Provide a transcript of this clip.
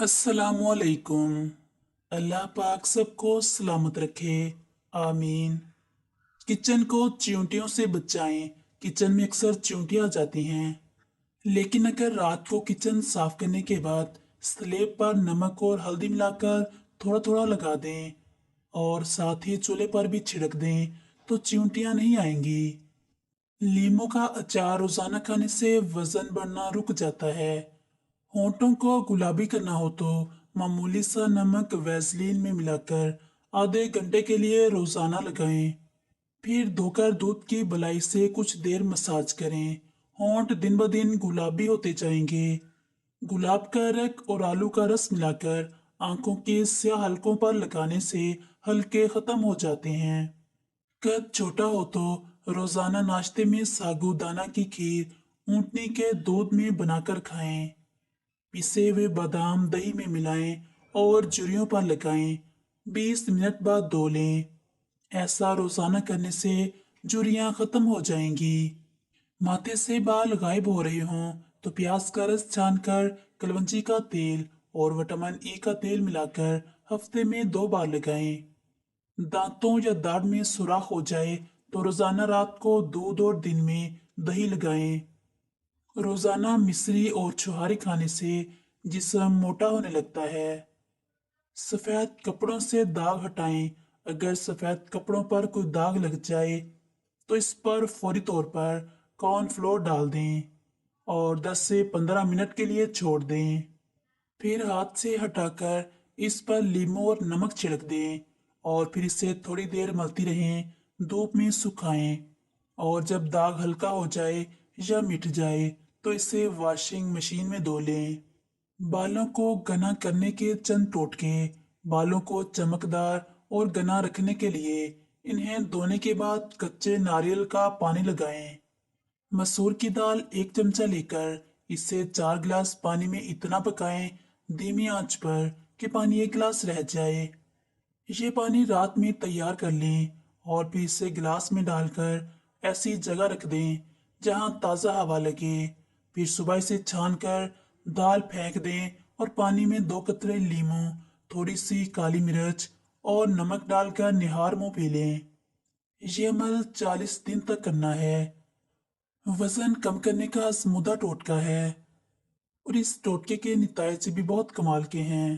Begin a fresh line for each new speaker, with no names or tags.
अस्सलामुअलैकुम। अल्लाह पाक सबको सलामत रखे। आमीन। किचन को चींटियों से बचाएं। किचन में अक्सर चींटियां आ जाती हैं। लेकिन अगर रात को किचन साफ करने के बाद स्लेब पर नमक और हल्दी मिलाकर थोड़ा थोड़ा लगा दें और साथ ही चूल्हे पर भी छिड़क दें तो चींटियां नहीं आएंगी। लीमू का अचार रोजाना खाने से वजन बढ़ना रुक जाता है। होंठों को गुलाबी करना हो तो मामूली सा नमक वैसलीन में मिलाकर आधे घंटे के लिए रोजाना लगाएं। फिर धोकर दूध की मलाई से कुछ देर मसाज करें। होंठ दिन ब दिन गुलाबी होते जाएंगे। गुलाब का रख और आलू का रस मिलाकर आंखों के स्याह हलकों पर लगाने से हल्के खत्म हो जाते हैं। कद छोटा हो तो रोजाना नाश्ते में साबूदाना की खीर ऊँटनी के दूध में बनाकर खाएं। पिसे हुए बादाम दही में मिलाएं और झुर्रियों पर लगाएं। 20 मिनट बाद धो लें। ऐसा रोजाना करने से झुर्रियां खत्म हो जाएंगी। माथे से बाल गायब हो रहे हों तो प्याज का रस छानकर कलवंजी का तेल और विटामिन ई का तेल मिलाकर हफ्ते में 2 बार लगाएं। दांतों या दाढ़ में सुराख हो जाए तो रोजाना रात को दूध और दिन में दही लगाएं। रोजाना मिश्री और छुहारे खाने से जिस्म मोटा होने लगता है। सफेद कपड़ों से दाग हटाएं। अगर सफेद कपड़ों पर कोई दाग लग जाए तो इस पर फौरी तौर पर कॉर्नफ्लोर डाल दें और 10 से 15 मिनट के लिए छोड़ दें। फिर हाथ से हटाकर इस पर लीमू और नमक छिड़क दें और फिर इसे थोड़ी देर मलती रहें। धूप में सुखाएं और जब दाग हल्का हो जाए या मिट जाए तो इसे वॉशिंग मशीन में धो लें। बालों को घना करने के चंद टोटके। बालों को चमकदार और घना रखने के लिए इन्हें धोने के बाद कच्चे नारियल का पानी लगाएं। मसूर की दाल 1 चमचा लेकर इसे 4 गिलास पानी में इतना पकाएं धीमी आंच पर कि पानी 1 गिलास रह जाए। ये पानी रात में तैयार कर लें और फिर इसे गिलास में डालकर ऐसी जगह रख दें जहां ताज़ा हवा लगे। फिर सुबह इसे छानकर दाल फेंक दें और पानी में 2 कतरे लीमू, थोड़ी सी काली मिर्च और नमक डालकर निहार मुंह पी लें। ये अमल 40 दिन तक करना है। वजन कम करने का स्मूदा टोटका है और इस टोटके के नतीजे भी बहुत कमाल के हैं।